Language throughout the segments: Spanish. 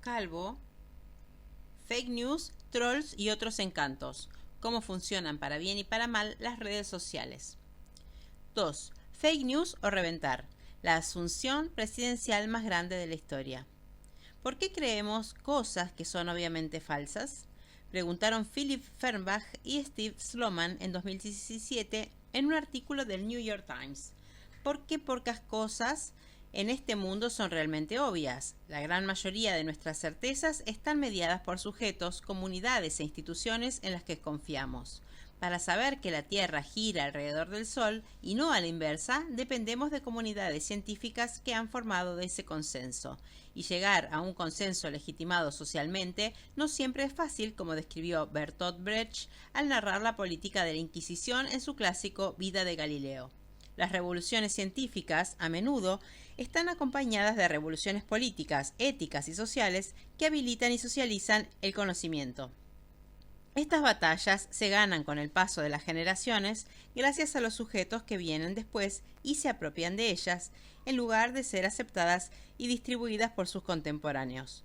Calvo. Fake news, trolls y otros encantos. Cómo funcionan para bien y para mal las redes sociales. 2. Fake news o reventar. La asunción presidencial más grande de la historia. ¿Por qué creemos cosas que son obviamente falsas? Preguntaron Philip Fernbach y Steve Sloman en 2017 en un artículo del New York Times. ¿Por qué pocas cosas en este mundo son realmente obvias? La gran mayoría de nuestras certezas están mediadas por sujetos, comunidades e instituciones en las que confiamos. Para saber que la Tierra gira alrededor del Sol y no a la inversa, dependemos de comunidades científicas que han formado de ese consenso. Y llegar a un consenso legitimado socialmente no siempre es fácil, como describió Bertolt Brecht al narrar la política de la Inquisición en su clásico Vida de Galileo. Las revoluciones científicas, a menudo, están acompañadas de revoluciones políticas, éticas y sociales que habilitan y socializan el conocimiento. Estas batallas se ganan con el paso de las generaciones gracias a los sujetos que vienen después y se apropian de ellas, en lugar de ser aceptadas y distribuidas por sus contemporáneos.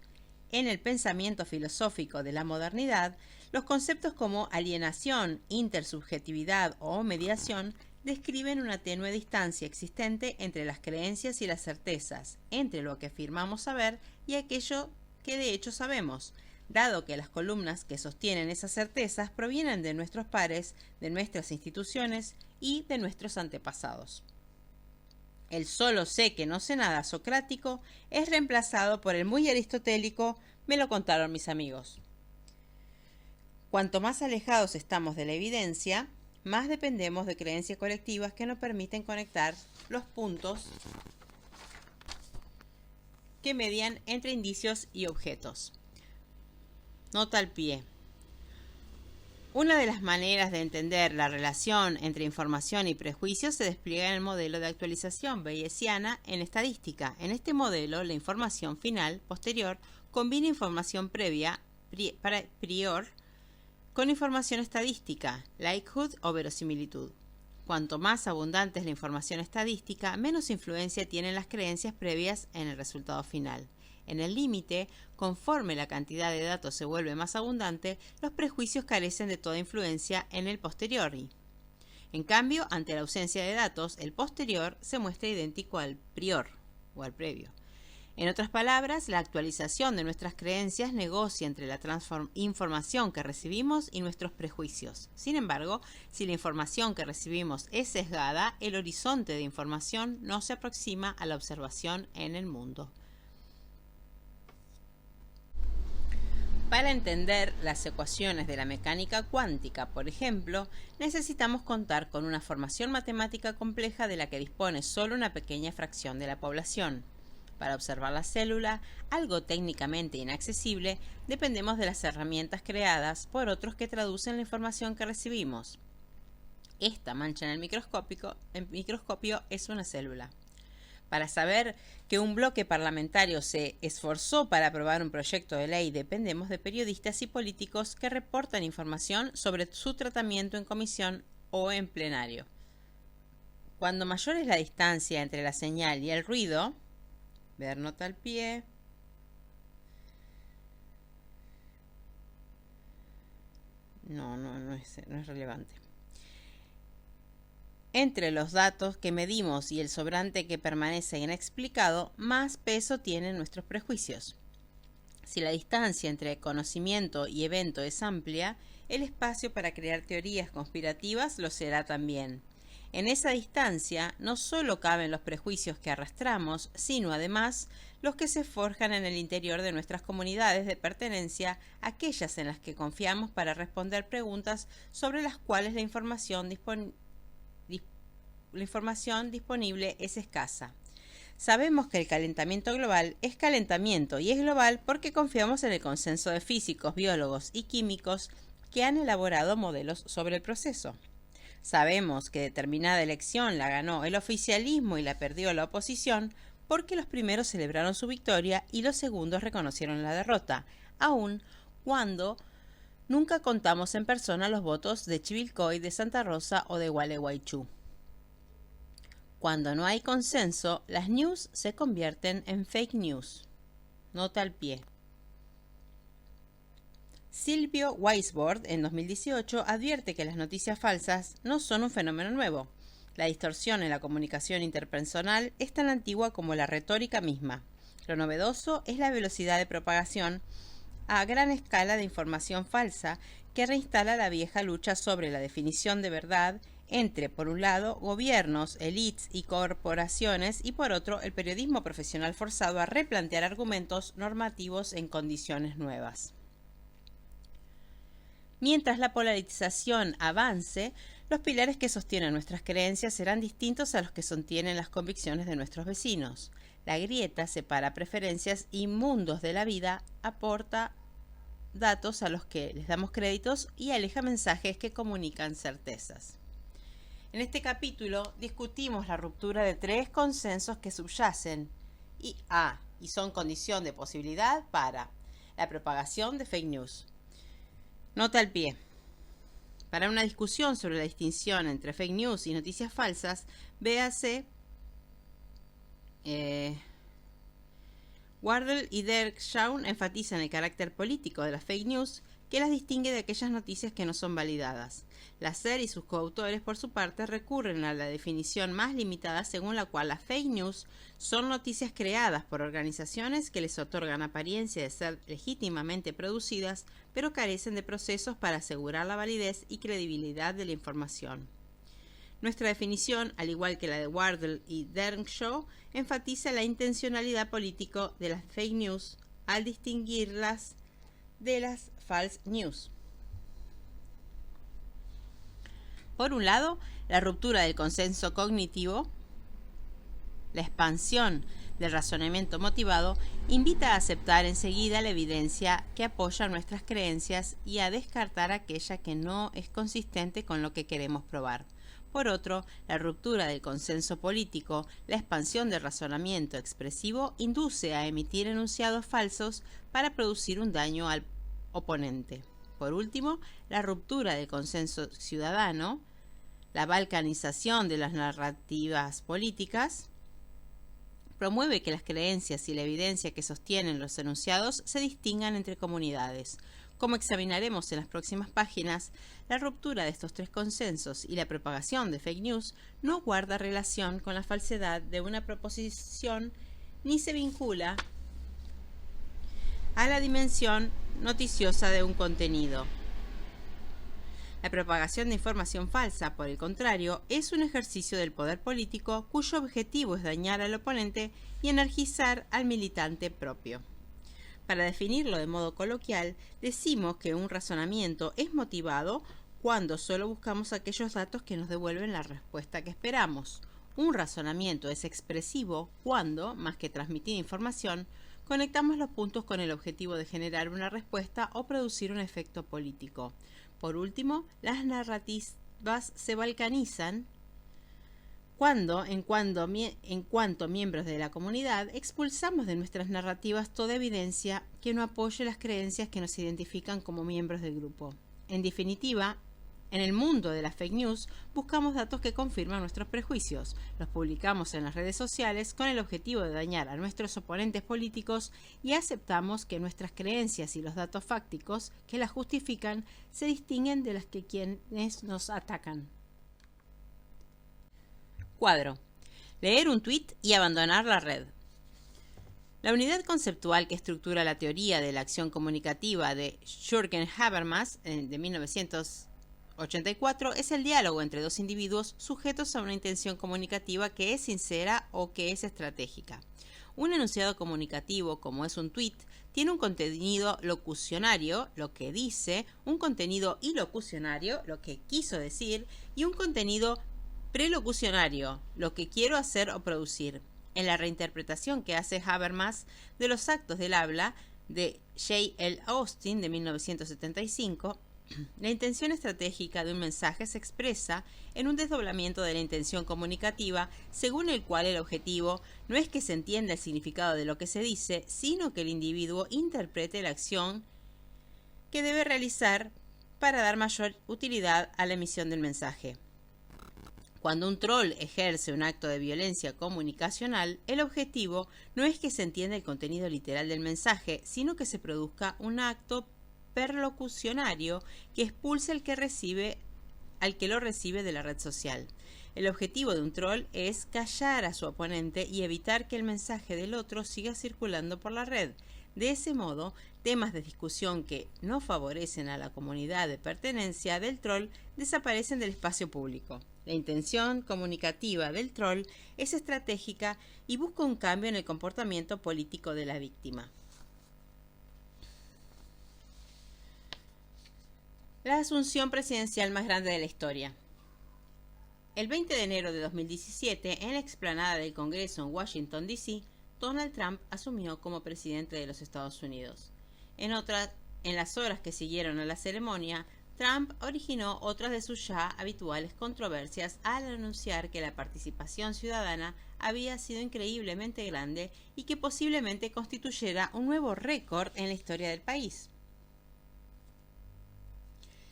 En el pensamiento filosófico de la modernidad, los conceptos como alienación, intersubjetividad o mediación describen una tenue distancia existente entre las creencias y las certezas, entre lo que afirmamos saber y aquello que de hecho sabemos, dado que las columnas que sostienen esas certezas provienen de nuestros pares, de nuestras instituciones y de nuestros antepasados. El solo sé que no sé nada socrático es reemplazado por el muy aristotélico me lo contaron mis amigos. Cuanto más alejados estamos de la evidencia, más dependemos de creencias colectivas que nos permiten conectar los puntos que median entre indicios y objetos. Nota al pie. Una de las maneras de entender la relación entre información y prejuicios se despliega en el modelo de actualización bayesiana en estadística. En este modelo, la información final, posterior, combina información previa, prior, con información estadística, likelihood o verosimilitud. Cuanto más abundante es la información estadística, menos influencia tienen las creencias previas en el resultado final. En el límite, conforme la cantidad de datos se vuelve más abundante, los prejuicios carecen de toda influencia en el posteriori. En cambio, ante la ausencia de datos, el posterior se muestra idéntico al prior o al previo. En otras palabras, la actualización de nuestras creencias negocia entre la información que recibimos y nuestros prejuicios. Sin embargo, si la información que recibimos es sesgada, el horizonte de información no se aproxima a la observación en el mundo. Para entender las ecuaciones de la mecánica cuántica, por ejemplo, necesitamos contar con una formación matemática compleja de la que dispone solo una pequeña fracción de la población. Para observar la célula, algo técnicamente inaccesible, dependemos de las herramientas creadas por otros que traducen la información que recibimos. Esta mancha en el microscopio es una célula. Para saber que un bloque parlamentario se esforzó para aprobar un proyecto de ley, dependemos de periodistas y políticos que reportan información sobre su tratamiento en comisión o en plenario. Cuando mayor es la distancia entre la señal y el ruido, ver nota al pie, no es relevante. Entre los datos que medimos y el sobrante que permanece inexplicado, más peso tienen nuestros prejuicios. Si la distancia entre conocimiento y evento es amplia, el espacio para crear teorías conspirativas lo será también. En esa distancia no solo caben los prejuicios que arrastramos, sino además los que se forjan en el interior de nuestras comunidades de pertenencia, aquellas en las que confiamos para responder preguntas sobre las cuales la información disponible es escasa. Sabemos que el calentamiento global es calentamiento y es global porque confiamos en el consenso de físicos, biólogos y químicos que han elaborado modelos sobre el proceso. Sabemos que determinada elección la ganó el oficialismo y la perdió la oposición porque los primeros celebraron su victoria y los segundos reconocieron la derrota, aun cuando nunca contamos en persona los votos de Chivilcoy, de Santa Rosa o de Gualeguaychú. Cuando no hay consenso, las news se convierten en fake news. Nota al pie. Silvio Weisbord, en 2018, advierte que las noticias falsas no son un fenómeno nuevo. La distorsión en la comunicación interpersonal es tan antigua como la retórica misma. Lo novedoso es la velocidad de propagación a gran escala de información falsa que reinstala la vieja lucha sobre la definición de verdad entre, por un lado, gobiernos, élites y corporaciones, y por otro, el periodismo profesional forzado a replantear argumentos normativos en condiciones nuevas. Mientras la polarización avance, los pilares que sostienen nuestras creencias serán distintos a los que sostienen las convicciones de nuestros vecinos. La grieta separa preferencias y mundos de la vida, aporta datos a los que les damos créditos y aleja mensajes que comunican certezas. En este capítulo discutimos la ruptura de 3 consensos que subyacen y son condición de posibilidad para la propagación de fake news. Nota al pie. Para una discusión sobre la distinción entre fake news y noticias falsas, véase Wardle y Derek Shawn enfatizan el carácter político de las fake news que las distingue de aquellas noticias que no son validadas. Lasser y sus coautores, por su parte, recurren a la definición más limitada según la cual las fake news son noticias creadas por organizaciones que les otorgan apariencia de ser legítimamente producidas, pero carecen de procesos para asegurar la validez y credibilidad de la información. Nuestra definición, al igual que la de Wardle y Dernshaw, enfatiza la intencionalidad política de las fake news al distinguirlas de las false news. Por un lado, la ruptura del consenso cognitivo, la expansión del razonamiento motivado, invita a aceptar enseguida la evidencia que apoya nuestras creencias y a descartar aquella que no es consistente con lo que queremos probar. Por otro, la ruptura del consenso político, la expansión del razonamiento expresivo, induce a emitir enunciados falsos para producir un daño al oponente. Por último, la ruptura del consenso ciudadano, la balcanización de las narrativas políticas, promueve que las creencias y la evidencia que sostienen los enunciados se distingan entre comunidades. Como examinaremos en las próximas páginas, la ruptura de estos 3 consensos y la propagación de fake news no guarda relación con la falsedad de una proposición ni se vincula a la dimensión noticiosa de un contenido. La propagación de información falsa, por el contrario, es un ejercicio del poder político cuyo objetivo es dañar al oponente y energizar al militante propio. Para definirlo de modo coloquial, decimos que un razonamiento es motivado cuando solo buscamos aquellos datos que nos devuelven la respuesta que esperamos. Un razonamiento es expresivo cuando, más que transmitir información, conectamos los puntos con el objetivo de generar una respuesta o producir un efecto político. Por último, las narrativas se balcanizan cuando, en cuanto miembros de la comunidad, expulsamos de nuestras narrativas toda evidencia que no apoye las creencias que nos identifican como miembros del grupo. En definitiva, en el mundo de las fake news, buscamos datos que confirman nuestros prejuicios, los publicamos en las redes sociales con el objetivo de dañar a nuestros oponentes políticos y aceptamos que nuestras creencias y los datos fácticos que las justifican se distinguen de las que quienes nos atacan. Cuadro. Leer un tuit y abandonar la red. La unidad conceptual que estructura la teoría de la acción comunicativa de Jürgen Habermas de 1984 es el diálogo entre 2 individuos sujetos a una intención comunicativa que es sincera o que es estratégica. Un enunciado comunicativo, como es un tuit, tiene un contenido locucionario, lo que dice, un contenido ilocucionario, lo que quiso decir, y un contenido prelocucionario, lo que quiero hacer o producir. En la reinterpretación que hace Habermas de los actos del habla de J. L. Austin de 1975, la intención estratégica de un mensaje se expresa en un desdoblamiento de la intención comunicativa, según el cual el objetivo no es que se entienda el significado de lo que se dice, sino que el individuo interprete la acción que debe realizar para dar mayor utilidad a la emisión del mensaje. Cuando un troll ejerce un acto de violencia comunicacional, el objetivo no es que se entienda el contenido literal del mensaje, sino que se produzca un acto perlocucionario que expulsa al que lo recibe de la red social. El objetivo de un troll es callar a su oponente y evitar que el mensaje del otro siga circulando por la red. De ese modo, temas de discusión que no favorecen a la comunidad de pertenencia del troll desaparecen del espacio público. La intención comunicativa del troll es estratégica y busca un cambio en el comportamiento político de la víctima. La asunción presidencial más grande de la historia. El 20 de enero de 2017, en la explanada del Congreso en Washington, D.C., Donald Trump asumió como presidente de los Estados Unidos. En las horas que siguieron a la ceremonia, Trump originó otras de sus ya habituales controversias al anunciar que la participación ciudadana había sido increíblemente grande y que posiblemente constituyera un nuevo récord en la historia del país.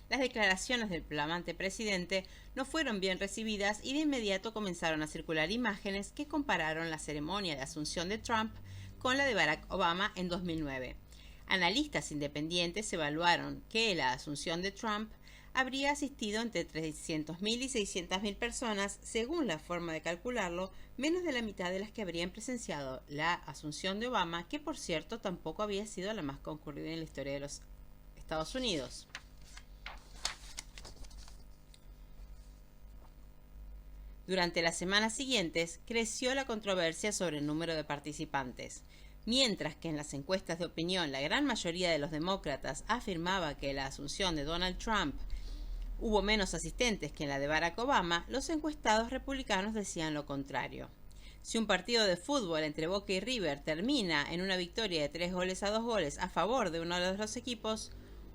Las declaraciones del flamante presidente no fueron bien recibidas y de inmediato comenzaron a circular imágenes que compararon la ceremonia de asunción de Trump con la de Barack Obama en 2009. Analistas independientes evaluaron que la asunción de Trump habría asistido entre 300.000 y 600.000 personas, según la forma de calcularlo, menos de la mitad de las que habrían presenciado la asunción de Obama, que por cierto tampoco había sido la más concurrida en la historia de los Estados Unidos. Durante las semanas siguientes, creció la controversia sobre el número de participantes. Mientras que en las encuestas de opinión la gran mayoría de los demócratas afirmaba que en la asunción de Donald Trump hubo menos asistentes que en la de Barack Obama, los encuestados republicanos decían lo contrario. Si un partido de fútbol entre Boca y River termina en una victoria de 3-2 a favor de uno de los equipos,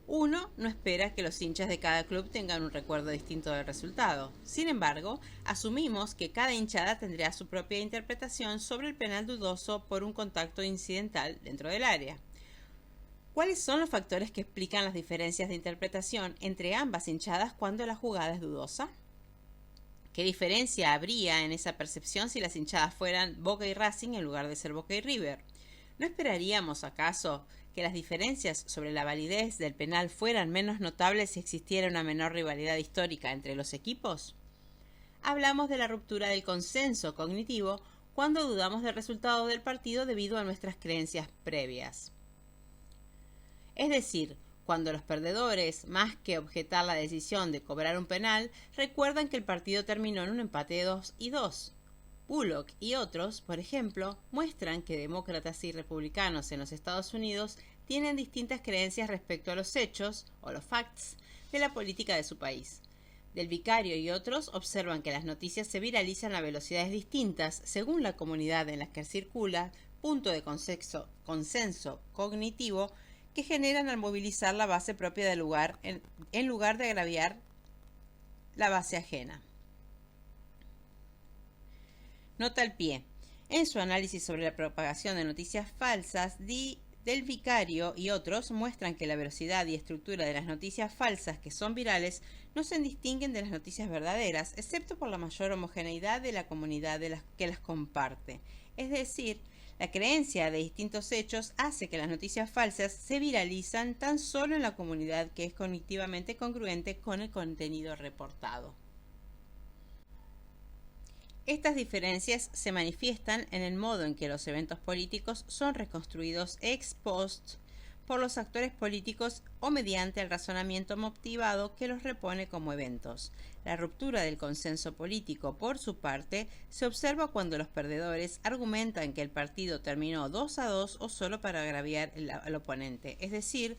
uno no espera que los hinchas de cada club tengan un recuerdo distinto del resultado. Sin embargo, asumimos que cada hinchada tendrá su propia interpretación sobre el penal dudoso por un contacto incidental dentro del área. ¿Cuáles son los factores que explican las diferencias de interpretación entre ambas hinchadas cuando la jugada es dudosa? ¿Qué diferencia habría en esa percepción si las hinchadas fueran Boca y Racing en lugar de ser Boca y River? ¿No esperaríamos acaso que las diferencias sobre la validez del penal fueran menos notables si existiera una menor rivalidad histórica entre los equipos? Hablamos de la ruptura del consenso cognitivo cuando dudamos del resultado del partido debido a nuestras creencias previas. Es decir, cuando los perdedores, más que objetar la decisión de cobrar un penal, recuerdan que el partido terminó en un empate de 2-2. Bullock y otros, por ejemplo, muestran que demócratas y republicanos en los Estados Unidos tienen distintas creencias respecto a los hechos, o los facts, de la política de su país. Del Vicario y otros observan que las noticias se viralizan a velocidades distintas según la comunidad en la que circula, punto de consenso cognitivo que generan al movilizar la base propia del lugar en lugar de agraviar la base ajena. Nota al pie. En su análisis sobre la propagación de noticias falsas, Del Vicario y otros muestran que la velocidad y estructura de las noticias falsas que son virales no se distinguen de las noticias verdaderas, excepto por la mayor homogeneidad de la comunidad que las comparte. Es decir, la creencia de distintos hechos hace que las noticias falsas se viralizan tan solo en la comunidad que es cognitivamente congruente con el contenido reportado. Estas diferencias se manifiestan en el modo en que los eventos políticos son reconstruidos ex post por los actores políticos o mediante el razonamiento motivado que los repone como eventos. La ruptura del consenso político, por su parte, se observa cuando los perdedores argumentan que el partido terminó 2-2 o solo para agraviar al oponente, es decir,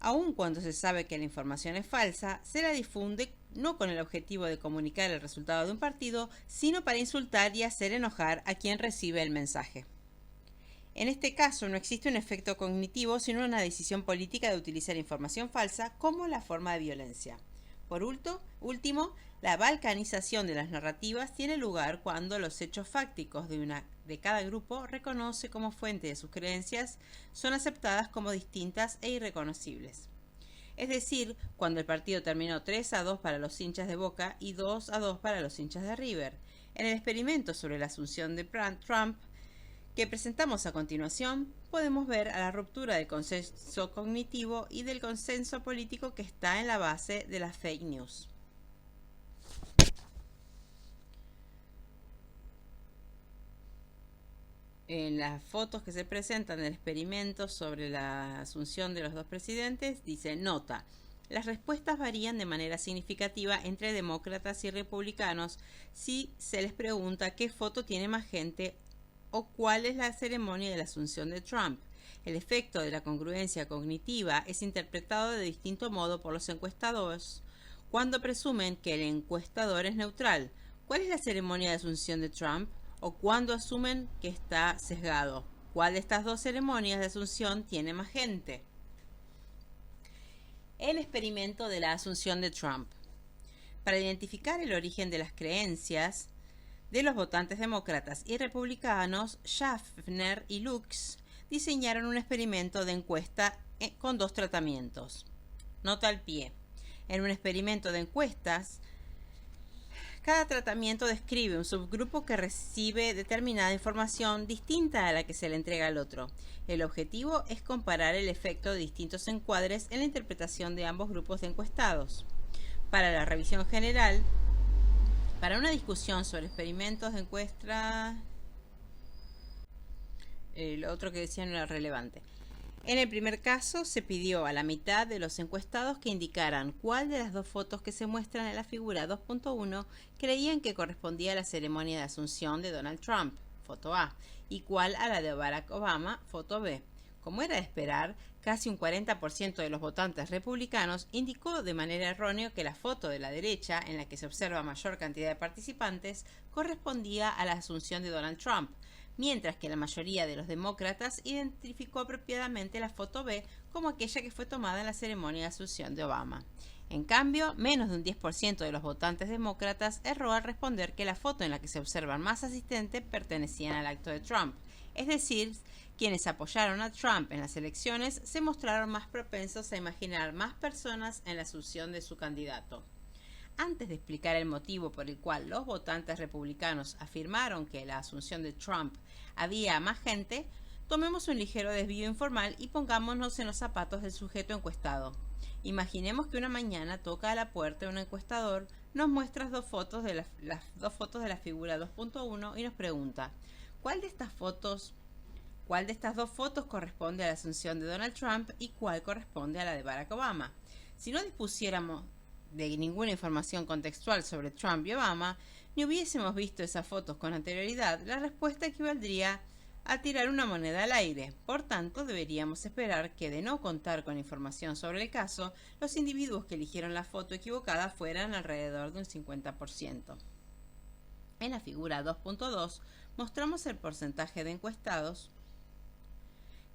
aun cuando se sabe que la información es falsa, se la difunde no con el objetivo de comunicar el resultado de un partido, sino para insultar y hacer enojar a quien recibe el mensaje. En este caso no existe un efecto cognitivo, sino una decisión política de utilizar información falsa como la forma de violencia. Por último, la balcanización de las narrativas tiene lugar cuando los hechos fácticos de cada grupo reconoce como fuente de sus creencias son aceptadas como distintas e irreconocibles. Es decir, cuando el partido terminó 3-2 para los hinchas de Boca y 2-2 para los hinchas de River. En el experimento sobre la asunción de Trump, que presentamos a continuación, podemos ver a la ruptura del consenso cognitivo y del consenso político que está en la base de las fake news. En las fotos que se presentan del experimento sobre la asunción de los dos presidentes, dice: nota, las respuestas varían de manera significativa entre demócratas y republicanos si se les pregunta qué foto tiene más gente o cuál es la ceremonia de la asunción de Trump. El efecto de la congruencia cognitiva es interpretado de distinto modo por los encuestadores cuando presumen que el encuestador es neutral. ¿Cuál es la ceremonia de asunción de Trump? O cuando asumen que está sesgado. ¿Cuál de estas dos ceremonias de asunción tiene más gente? El experimento de la asunción de Trump. Para identificar el origen de las creencias de los votantes demócratas y republicanos, Schaffner y Lux diseñaron un experimento de encuesta con dos tratamientos. Nota al pie. En un experimento de encuestas, cada tratamiento describe un subgrupo que recibe determinada información distinta a la que se le entrega al otro. El objetivo es comparar el efecto de distintos encuadres en la interpretación de ambos grupos de encuestados. Para la revisión general, para una discusión sobre experimentos de encuesta, lo otro que decía no era relevante. En el primer caso, se pidió a la mitad de los encuestados que indicaran cuál de las dos fotos que se muestran en la figura 2.1 creían que correspondía a la ceremonia de asunción de Donald Trump, foto A, y cuál a la de Barack Obama, foto B. Como era de esperar, casi un 40% de los votantes republicanos indicó de manera errónea que la foto de la derecha, en la que se observa mayor cantidad de participantes, correspondía a la asunción de Donald Trump, mientras que la mayoría de los demócratas identificó apropiadamente la foto B como aquella que fue tomada en la ceremonia de asunción de Obama. En cambio, menos de un 10% de los votantes demócratas erró al responder que la foto en la que se observan más asistentes pertenecían al acto de Trump, es decir, quienes apoyaron a Trump en las elecciones se mostraron más propensos a imaginar más personas en la asunción de su candidato. Antes de explicar el motivo por el cual los votantes republicanos afirmaron que en la asunción de Trump había más gente, tomemos un ligero desvío informal y pongámonos en los zapatos del sujeto encuestado. Imaginemos que una mañana toca a la puerta un encuestador, nos muestra las dos fotos de la figura 2.1 y nos pregunta: ¿cuál de estas dos fotos corresponde a la asunción de Donald Trump y cuál corresponde a la de Barack Obama? Si no dispusiéramos de ninguna información contextual sobre Trump y Obama, ni hubiésemos visto esas fotos con anterioridad, la respuesta equivaldría a tirar una moneda al aire. Por tanto, deberíamos esperar que, de no contar con información sobre el caso, los individuos que eligieron la foto equivocada fueran alrededor de un 50%. En la figura 2.2 mostramos el porcentaje de encuestados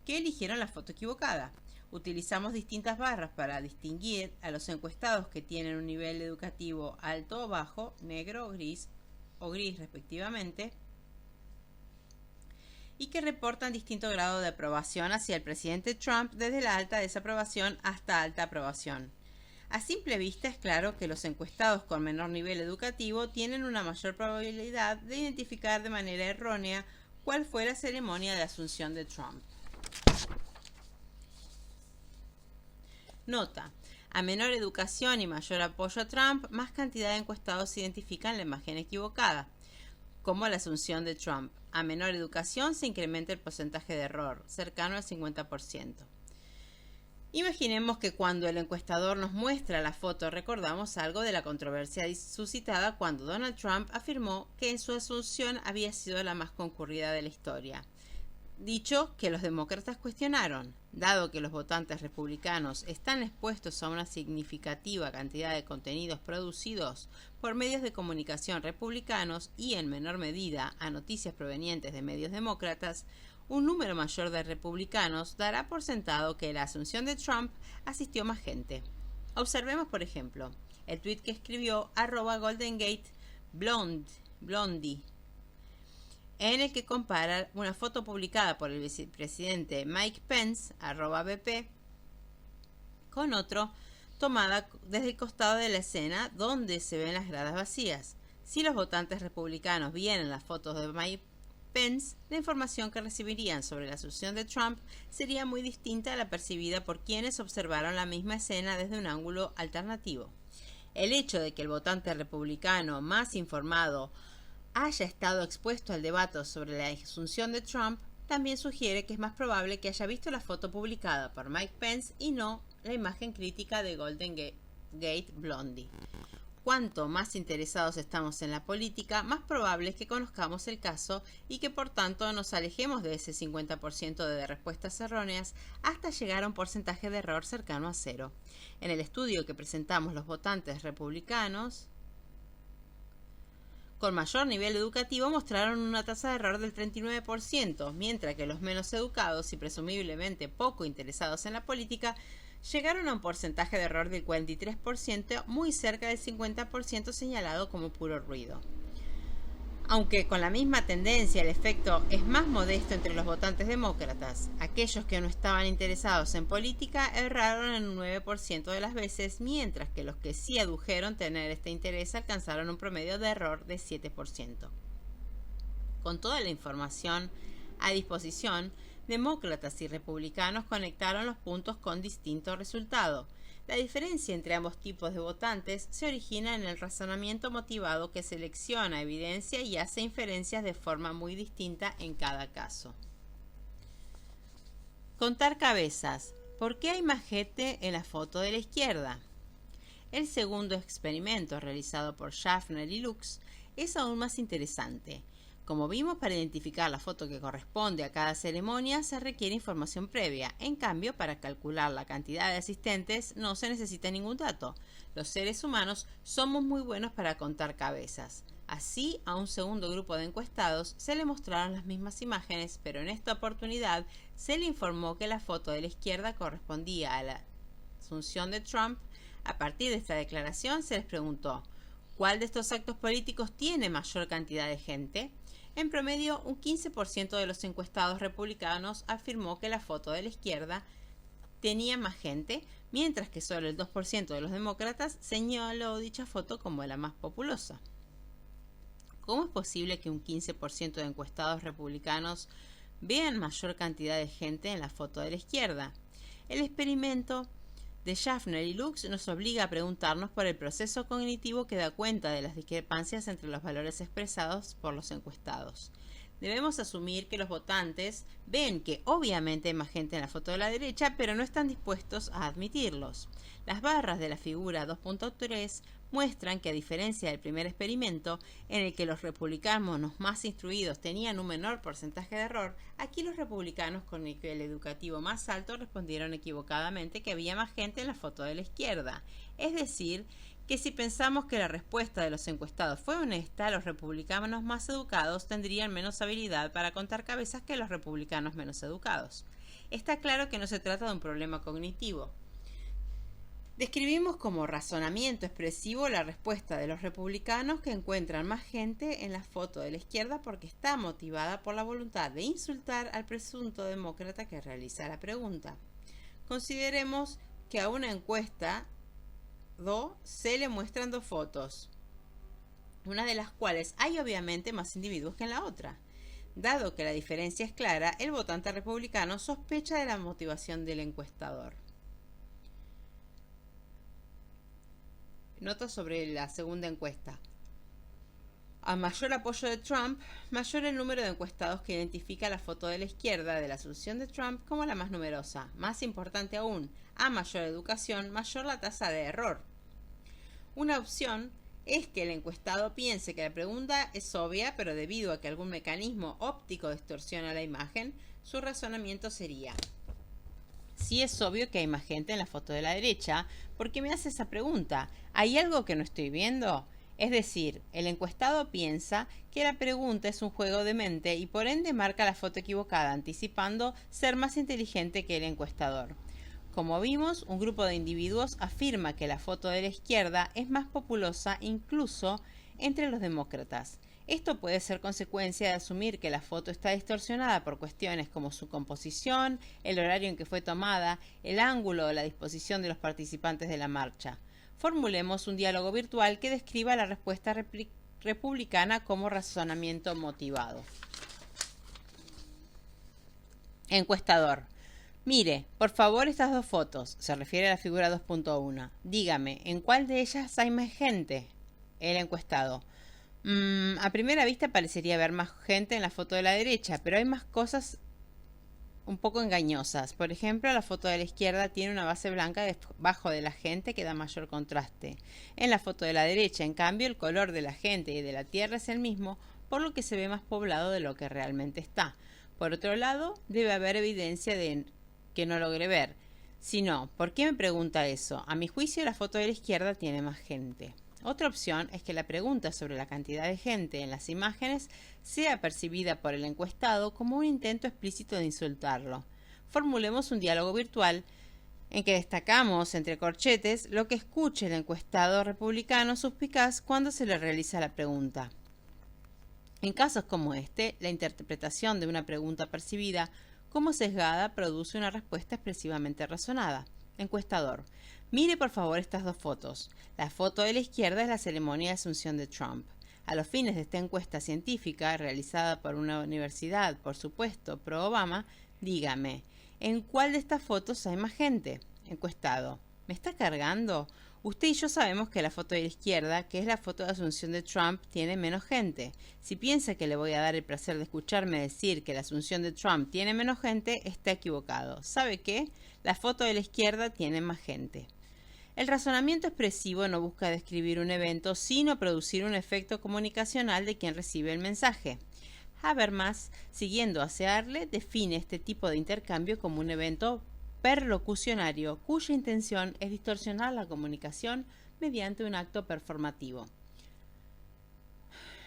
que eligieron la foto equivocada. Utilizamos distintas barras para distinguir a los encuestados que tienen un nivel educativo alto o bajo, negro o gris respectivamente, y que reportan distinto grado de aprobación hacia el presidente Trump, desde la alta desaprobación hasta alta aprobación. A simple vista es claro que los encuestados con menor nivel educativo tienen una mayor probabilidad de identificar de manera errónea cuál fue la ceremonia de asunción de Trump. Nota: a menor educación y mayor apoyo a Trump, más cantidad de encuestados identifican la imagen equivocada, como la asunción de Trump. A menor educación se incrementa el porcentaje de error, cercano al 50%. Imaginemos que cuando el encuestador nos muestra la foto recordamos algo de la controversia suscitada cuando Donald Trump afirmó que en su asunción había sido la más concurrida de la historia. Dicho que los demócratas cuestionaron, dado que los votantes republicanos están expuestos a una significativa cantidad de contenidos producidos por medios de comunicación republicanos y en menor medida a noticias provenientes de medios demócratas, un número mayor de republicanos dará por sentado que en la asunción de Trump asistió más gente. Observemos, por ejemplo, el tuit que escribió @GoldenGateBlondie, en el que compara una foto publicada por el vicepresidente Mike Pence, @BP, con otro tomada desde el costado de la escena donde se ven las gradas vacías. Si los votantes republicanos vieran las fotos de Mike Pence, la información que recibirían sobre la asunción de Trump sería muy distinta a la percibida por quienes observaron la misma escena desde un ángulo alternativo. El hecho de que el votante republicano más informado haya estado expuesto al debate sobre la asunción de Trump también sugiere que es más probable que haya visto la foto publicada por Mike Pence y no la imagen crítica de Golden Gate Blondie. Cuanto más interesados estamos en la política, más probable es que conozcamos el caso y que por tanto nos alejemos de ese 50% de respuestas erróneas hasta llegar a un porcentaje de error cercano a cero. En el estudio que presentamos los votantes republicanos con mayor nivel educativo mostraron una tasa de error del 39%, mientras que los menos educados y presumiblemente poco interesados en la política llegaron a un porcentaje de error del 43%, muy cerca del 50% señalado como puro ruido. Aunque con la misma tendencia el efecto es más modesto entre los votantes demócratas, aquellos que no estaban interesados en política erraron en un 9% de las veces, mientras que los que sí adujeron tener este interés alcanzaron un promedio de error de 7%. Con toda la información a disposición, demócratas y republicanos conectaron los puntos con distinto resultado. La diferencia entre ambos tipos de votantes se origina en el razonamiento motivado que selecciona evidencia y hace inferencias de forma muy distinta en cada caso. Contar cabezas. ¿Por qué hay más gente en la foto de la izquierda? El segundo experimento realizado por Schaffner y Lux es aún más interesante. Como vimos, para identificar la foto que corresponde a cada ceremonia se requiere información previa. En cambio, para calcular la cantidad de asistentes no se necesita ningún dato. Los seres humanos somos muy buenos para contar cabezas. Así, a un segundo grupo de encuestados se le mostraron las mismas imágenes, pero en esta oportunidad se le informó que la foto de la izquierda correspondía a la asunción de Trump. A partir de esta declaración se les preguntó: ¿cuál de estos actos políticos tiene mayor cantidad de gente? En promedio, un 15% de los encuestados republicanos afirmó que la foto de la izquierda tenía más gente, mientras que solo el 2% de los demócratas señaló dicha foto como la más populosa. ¿Cómo es posible que un 15% de encuestados republicanos vean mayor cantidad de gente en la foto de la izquierda? El experimento de Schaffner y Lux nos obliga a preguntarnos por el proceso cognitivo que da cuenta de las discrepancias entre los valores expresados por los encuestados. Debemos asumir que los votantes ven que obviamente hay más gente en la foto de la derecha, pero no están dispuestos a admitirlos. Las barras de la figura 2.3 muestran que, a diferencia del primer experimento, en el que los republicanos más instruidos tenían un menor porcentaje de error, aquí los republicanos con nivel educativo más alto respondieron equivocadamente que había más gente en la foto de la izquierda. Es decir, que si pensamos que la respuesta de los encuestados fue honesta, los republicanos más educados tendrían menos habilidad para contar cabezas que los republicanos menos educados. Está claro que no se trata de un problema cognitivo. Describimos como razonamiento expresivo la respuesta de los republicanos que encuentran más gente en la foto de la izquierda porque está motivada por la voluntad de insultar al presunto demócrata que realiza la pregunta. Consideremos que a una encuesta se le muestran dos fotos, una de las cuales hay obviamente más individuos que en la otra. Dado que la diferencia es clara, el votante republicano sospecha de la motivación del encuestador. Nota sobre la segunda encuesta. A mayor apoyo de Trump, mayor el número de encuestados que identifica la foto de la izquierda de la asunción de Trump como la más numerosa. Más importante aún, a mayor educación, mayor la tasa de error. Una opción es que el encuestado piense que la pregunta es obvia, pero debido a que algún mecanismo óptico distorsiona la imagen, su razonamiento sería: si es obvio que hay más gente en la foto de la derecha, ¿por qué me hace esa pregunta? ¿Hay algo que no estoy viendo? Es decir, el encuestado piensa que la pregunta es un juego de mente y por ende marca la foto equivocada, anticipando ser más inteligente que el encuestador. Como vimos, un grupo de individuos afirma que la foto de la izquierda es más populosa incluso entre los demócratas. Esto puede ser consecuencia de asumir que la foto está distorsionada por cuestiones como su composición, el horario en que fue tomada, el ángulo o la disposición de los participantes de la marcha. Formulemos un diálogo virtual que describa la respuesta republicana como razonamiento motivado. Encuestador. Mire, por favor, estas dos fotos. Se refiere a la figura 2.1. Dígame, ¿en cuál de ellas hay más gente? El encuestado. A primera vista parecería haber más gente en la foto de la derecha, pero hay más cosas un poco engañosas. Por ejemplo, la foto de la izquierda tiene una base blanca debajo de la gente que da mayor contraste. En la foto de la derecha, en cambio, el color de la gente y de la tierra es el mismo, por lo que se ve más poblado de lo que realmente está. Por otro lado, debe haber evidencia de que no logré ver. Si no, ¿por qué me pregunta eso? A mi juicio, la foto de la izquierda tiene más gente. Otra opción es que la pregunta sobre la cantidad de gente en las imágenes sea percibida por el encuestado como un intento explícito de insultarlo. Formulemos un diálogo virtual en que destacamos entre corchetes lo que escuche el encuestado republicano suspicaz cuando se le realiza la pregunta. En casos como este, la interpretación de una pregunta percibida como sesgada produce una respuesta expresivamente razonada. Encuestador. Mire por favor estas dos fotos. La foto de la izquierda es la ceremonia de asunción de Trump. A los fines de esta encuesta científica, realizada por una universidad, por supuesto, pro Obama, dígame, ¿en cuál de estas fotos hay más gente? Encuestado. ¿Me está cargando? Usted y yo sabemos que la foto de la izquierda, que es la foto de asunción de Trump, tiene menos gente. Si piensa que le voy a dar el placer de escucharme decir que la asunción de Trump tiene menos gente, está equivocado. ¿Sabe qué? La foto de la izquierda tiene más gente. El razonamiento expresivo no busca describir un evento, sino producir un efecto comunicacional de quien recibe el mensaje. Habermas, siguiendo a Searle, define este tipo de intercambio como un evento perlocucionario cuya intención es distorsionar la comunicación mediante un acto performativo.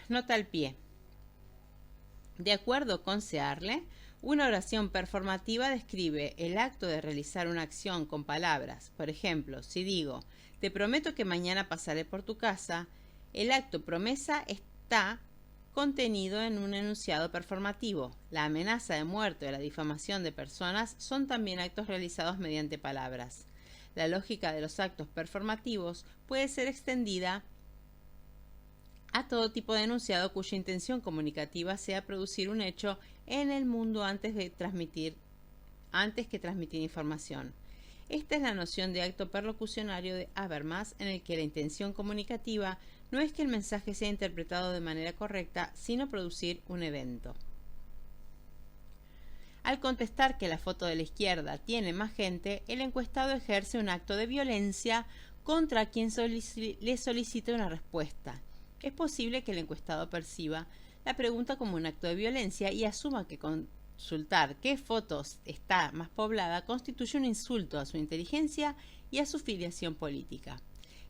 Nota al pie. De acuerdo con Searle, una oración performativa describe el acto de realizar una acción con palabras. Por ejemplo, si digo, te prometo que mañana pasaré por tu casa, el acto promesa está contenido en un enunciado performativo. La amenaza de muerte o la difamación de personas son también actos realizados mediante palabras. La lógica de los actos performativos puede ser extendida a todo tipo de enunciado cuya intención comunicativa sea producir un hecho en el mundo antes que transmitir información. Esta es la noción de acto perlocucionario de Habermas, en el que la intención comunicativa no es que el mensaje sea interpretado de manera correcta, sino producir un evento. Al contestar que la foto de la izquierda tiene más gente, el encuestado ejerce un acto de violencia contra quien le solicita una respuesta. Es posible que el encuestado perciba la pregunta como un acto de violencia y asuma que consultar qué fotos está más poblada constituye un insulto a su inteligencia y a su filiación política.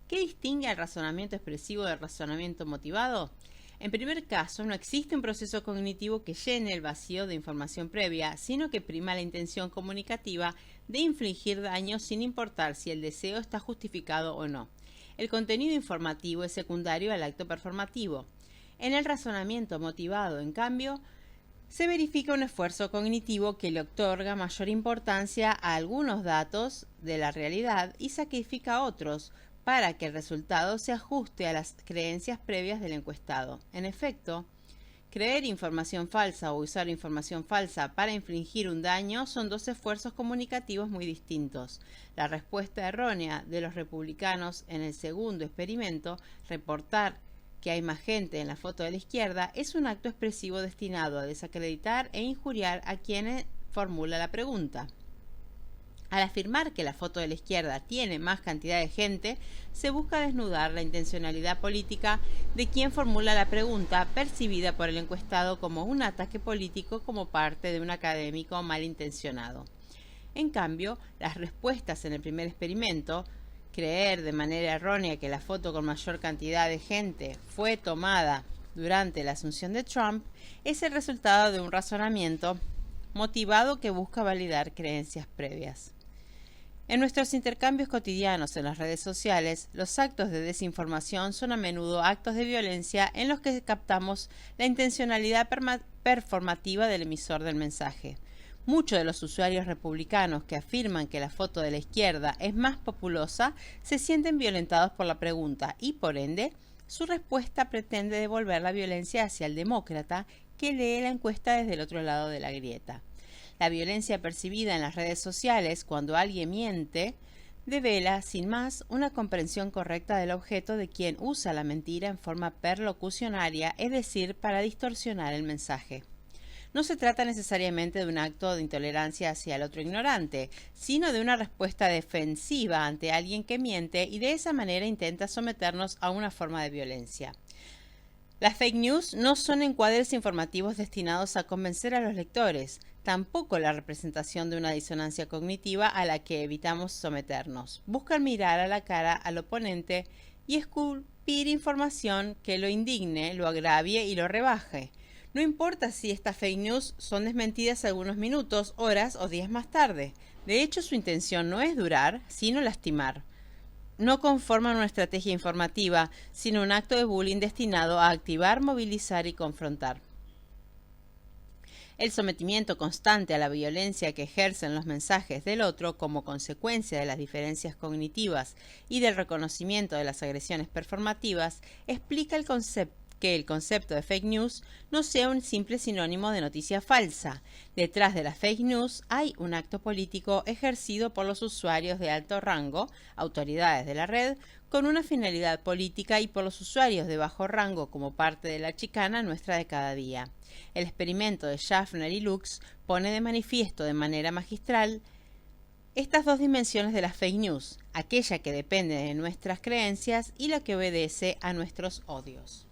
¿Qué distingue al razonamiento expresivo del razonamiento motivado? En primer caso, no existe un proceso cognitivo que llene el vacío de información previa, sino que prima la intención comunicativa de infligir daño sin importar si el deseo está justificado o no. El contenido informativo es secundario al acto performativo. En el razonamiento motivado, en cambio, se verifica un esfuerzo cognitivo que le otorga mayor importancia a algunos datos de la realidad y sacrifica a otros para que el resultado se ajuste a las creencias previas del encuestado. En efecto, creer información falsa o usar información falsa para infligir un daño son dos esfuerzos comunicativos muy distintos. La respuesta errónea de los republicanos en el segundo experimento, reportar que hay más gente en la foto de la izquierda, es un acto expresivo destinado a desacreditar e injuriar a quien formula la pregunta. Al afirmar que la foto de la izquierda tiene más cantidad de gente, se busca desnudar la intencionalidad política de quien formula la pregunta, percibida por el encuestado como un ataque político como parte de un académico malintencionado. En cambio, las respuestas en el primer experimento, creer de manera errónea que la foto con mayor cantidad de gente fue tomada durante la asunción de Trump, es el resultado de un razonamiento motivado que busca validar creencias previas. En nuestros intercambios cotidianos en las redes sociales, los actos de desinformación son a menudo actos de violencia en los que captamos la intencionalidad performativa del emisor del mensaje. Muchos de los usuarios republicanos que afirman que la foto de la izquierda es más populosa se sienten violentados por la pregunta y, por ende, su respuesta pretende devolver la violencia hacia el demócrata que lee la encuesta desde el otro lado de la grieta. La violencia percibida en las redes sociales cuando alguien miente devela, sin más, una comprensión correcta del objeto de quien usa la mentira en forma perlocucionaria, es decir, para distorsionar el mensaje. No se trata necesariamente de un acto de intolerancia hacia el otro ignorante, sino de una respuesta defensiva ante alguien que miente y de esa manera intenta someternos a una forma de violencia. Las fake news no son encuadres informativos destinados a convencer a los lectores, tampoco la representación de una disonancia cognitiva a la que evitamos someternos. Buscan mirar a la cara al oponente y escupir información que lo indigne, lo agravie y lo rebaje. No importa si estas fake news son desmentidas algunos minutos, horas o días más tarde. De hecho, su intención no es durar, sino lastimar. No conforman una estrategia informativa, sino un acto de bullying destinado a activar, movilizar y confrontar. El sometimiento constante a la violencia que ejercen los mensajes del otro como consecuencia de las diferencias cognitivas y del reconocimiento de las agresiones performativas explica que el concepto de fake news no sea un simple sinónimo de noticia falsa. Detrás de las fake news hay un acto político ejercido por los usuarios de alto rango, autoridades de la red, con una finalidad política y por los usuarios de bajo rango como parte de la chicana nuestra de cada día. El experimento de Schaffner y Lux pone de manifiesto de manera magistral estas dos dimensiones de las fake news, aquella que depende de nuestras creencias y la que obedece a nuestros odios.